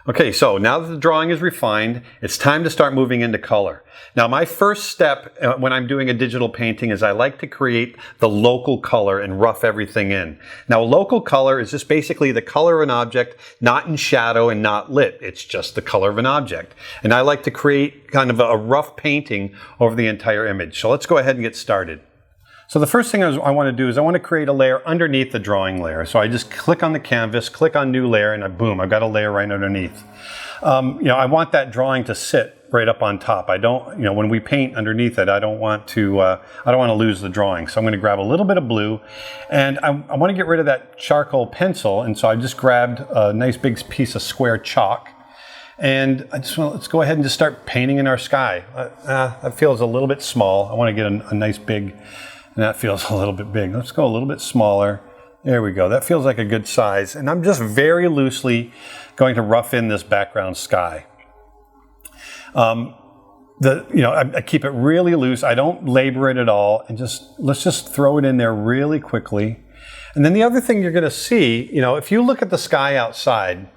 Okay, so now that the drawing is refined, it's time to start moving into color. Now, my first step when I'm doing a digital painting is I like to create the local color and rough everything in. Now, a local color is just basically the color of an object, not in shadow and not lit. It's just the color of an object. And I like to create kind of a rough painting over the entire image. So let's go ahead and get started. So the first thing I want to do is I want to create a layer underneath the drawing layer. So I just click on the canvas, click on new layer, and boom, I've got a layer right underneath. I want that drawing to sit right up on top. I don't, when we paint underneath it, I don't want to lose the drawing. So I'm going to grab a little bit of blue, and I want to get rid of that charcoal pencil. And so I just grabbed a nice big piece of square chalk. And let's go ahead and just start painting in our sky. That feels a little bit small. I want to get a nice big. And that feels a little bit big. Let's go a little bit smaller. There we go. That feels like a good size. And I'm just very loosely going to rough in this background sky. I keep it really loose. I don't labor it at all. And let's just throw it in there really quickly. And then the other thing you're going to see, if you look at the sky outside,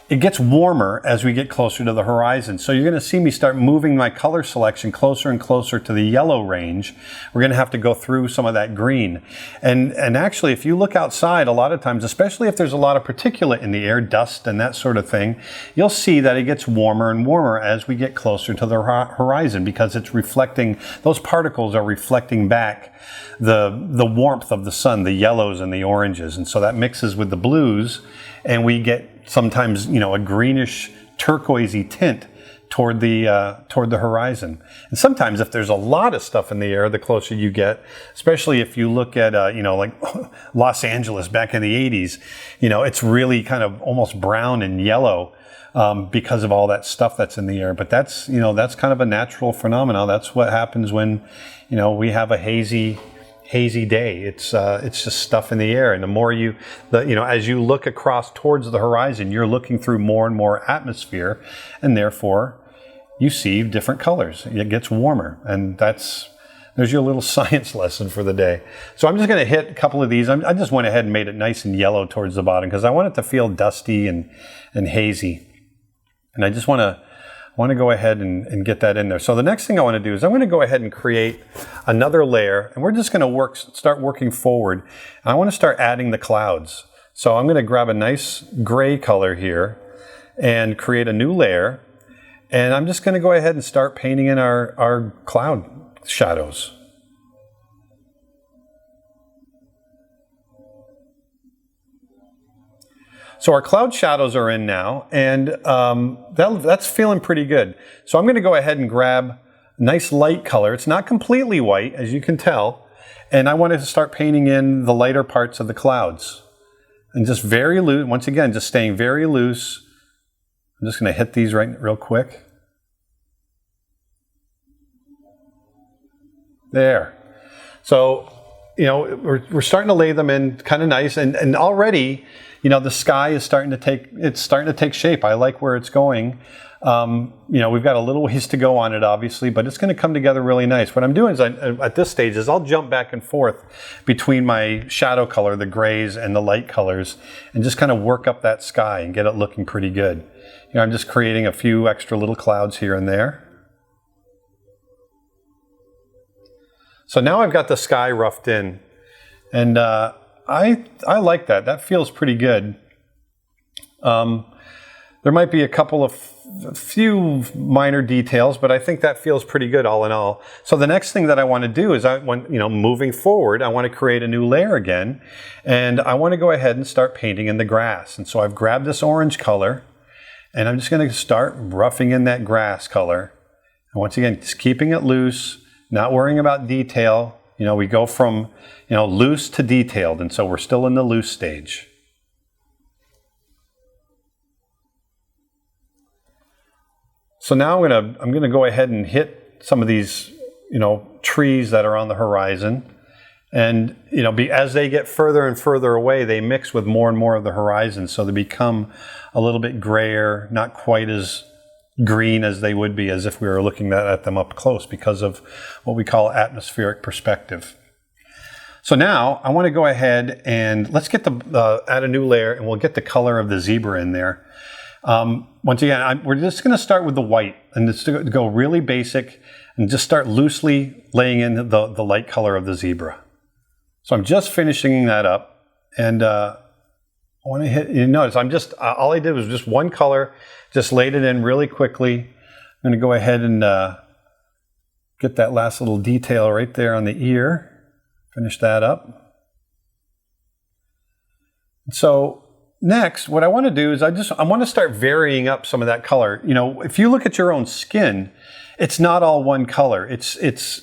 it gets warmer as we get closer to the horizon. So you're going to see me start moving my color selection closer and closer to the yellow range. We're going to have to go through some of that green. And actually, if you look outside, a lot of times, especially if there's a lot of particulate in the air, dust and that sort of thing, you'll see that it gets warmer and warmer as we get closer to the horizon because it's reflecting, those particles are reflecting back the warmth of the sun, the yellows and the oranges. And so that mixes with the blues and we get sometimes, a greenish turquoisey tint toward the horizon. And sometimes if there's a lot of stuff in the air, the closer you get, especially if you look at, like Los Angeles back in the 80s, it's really kind of almost brown and yellow because of all that stuff that's in the air. But that's kind of a natural phenomenon. That's what happens when, we have a hazy day. It's just stuff in the air, and the more as you look across towards the horizon, you're looking through more and more atmosphere, and therefore you see different colors. It gets warmer, and there's your little science lesson for the day. So I'm just going to hit a couple of these. I just went ahead and made it nice and yellow towards the bottom because I want it to feel dusty and hazy, and I just want to go ahead and get that in there. So the next thing I want to do is I'm going to go ahead and create another layer, and we're just going to start working forward. And I want to start adding the clouds. So I'm going to grab a nice gray color here and create a new layer. And I'm just going to go ahead and start painting in our cloud shadows. So our cloud shadows are in now, and that's feeling pretty good. So I'm going to go ahead and grab a nice light color. It's not completely white, as you can tell, and I want to start painting in the lighter parts of the clouds. And just very loose, once again, just staying very loose. I'm just going to hit these real quick. There. So, we're starting to lay them in kind of nice, and already, the sky is starting to take shape. I like where it's going. We've got a little ways to go on it, obviously, but it's going to come together really nice. What I'm doing is at this stage is I'll jump back and forth between my shadow color, the grays, and the light colors, and just kind of work up that sky and get it looking pretty good. I'm just creating a few extra little clouds here and there. So now I've got the sky roughed in, and I like that. That feels pretty good. There might be a few minor details, but I think that feels pretty good all in all. So the next thing that I want to do is moving forward, I want to create a new layer again, and I want to go ahead and start painting in the grass. And so I've grabbed this orange color, and I'm just going to start roughing in that grass color. And once again, just keeping it loose, not worrying about detail. We go from, loose to detailed, and so we're still in the loose stage. So now I'm gonna go ahead and hit some of these, trees that are on the horizon, and as they get further and further away, they mix with more and more of the horizon, so they become a little bit grayer, not quite as green as they would be as if we were looking at them up close because of what we call atmospheric perspective. So now I want to go ahead and let's get add a new layer, and we'll get the color of the zebra in there. Once again, we're just going to start with the white and just to go really basic and just start loosely laying in the light color of the zebra. So I'm just finishing that up, and I want to hit, you notice all I did was just one color, just laid it in really quickly. I'm going to go ahead and get that last little detail right there on the ear, finish that up. So next, what I want to do is I want to start varying up some of that color. You know, if you look at your own skin, it's not all one color. It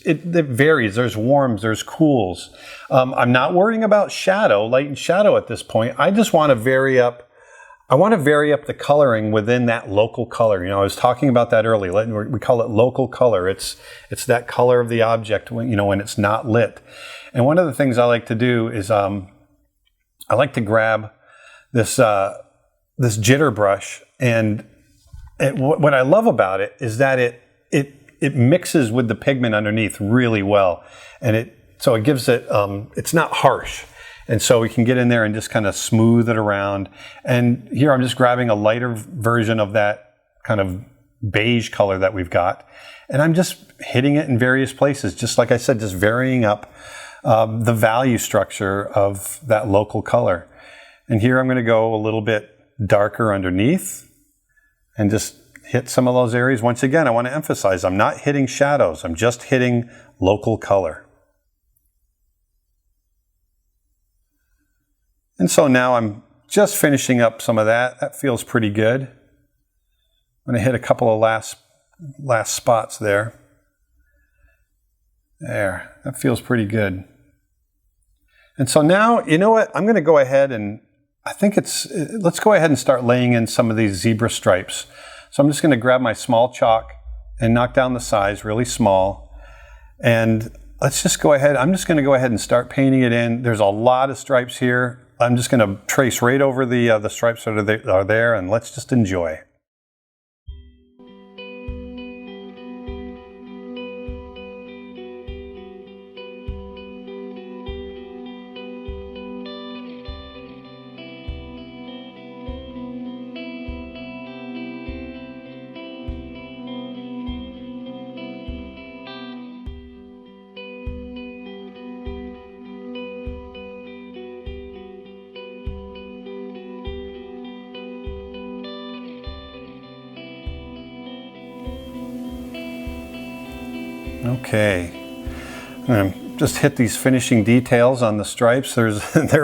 varies. There's warms, there's cools. I'm not worrying about shadow, light and shadow at this point. I just want to vary up. I want to vary up the coloring within that local color. You know, I was talking about that earlier. We call it local color. It's that color of the object when, you know, when it's not lit. And one of the things I like to do is I like to grab this jitter brush, and what I love about it is that it mixes with the pigment underneath really well, and so it gives it it's not harsh, and so we can get in there and just kind of smooth it around. And here I'm just grabbing a lighter version of that kind of beige color that we've got, and I'm just hitting it in various places, just like I said, just varying up the value structure of that local color. And here I'm going to go a little bit darker underneath and just hit some of those areas. Once again, I want to emphasize, I'm not hitting shadows. I'm just hitting local color. And so now I'm just finishing up some of that. That feels pretty good. I'm going to hit a couple of last spots there. There, that feels pretty good. And so now, you know what? I'm going to go ahead and let's go ahead and start laying in some of these zebra stripes. So I'm just going to grab my small chalk and knock down the size really small. And let's just go ahead. I'm just going to go ahead and start painting it in. There's a lot of stripes here. I'm just going to trace right over the stripes that are there, and let's just enjoy. Okay, I'm going to just hit these finishing details on the stripes. There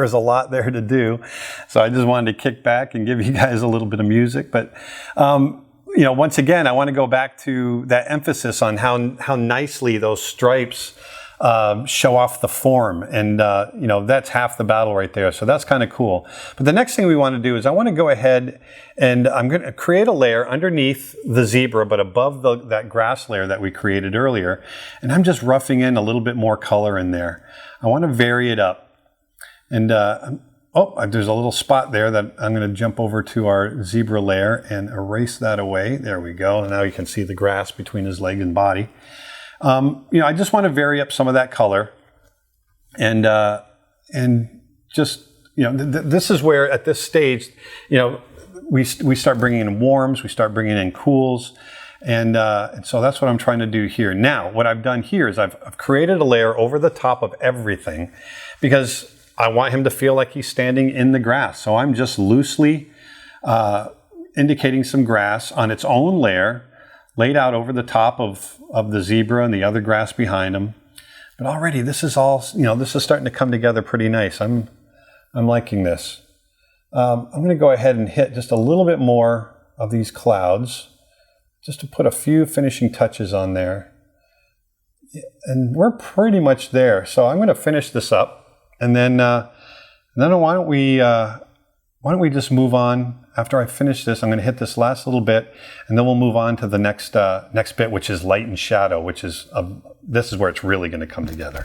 is a lot there to do, so I just wanted to kick back and give you guys a little bit of music. But you know, once again, I want to go back to that emphasis on how nicely those stripes show off the form, and you know, that's half the battle right there. So that's kind of cool. But the next thing we want to do is I want to go ahead and I'm going to create a layer underneath the zebra, but above that grass layer that we created earlier. And I'm just roughing in a little bit more color in there. I want to vary it up. And there's a little spot there that I'm going to jump over to our zebra layer and erase that away. There we go. And now you can see the grass between his leg and body. You know, I just want to vary up some of that color, and just, you know, this is where at this stage, you know, we start bringing in warms, we start bringing in cools, and so that's what I'm trying to do here. Now, what I've done here is I've created a layer over the top of everything because I want him to feel like he's standing in the grass. So I'm just loosely indicating some grass on its own layer, laid out over the top of the zebra and the other grass behind him. But already this is all, you know, this is starting to come together pretty nice. I'm liking this. I'm going to go ahead and hit just a little bit more of these clouds, just to put a few finishing touches on there. And we're pretty much there. So I'm going to finish this up, and then why don't we just move on? After I finish this, I'm going to hit this last little bit, and then we'll move on to the next bit, which is light and shadow, which is this is where it's really going to come together.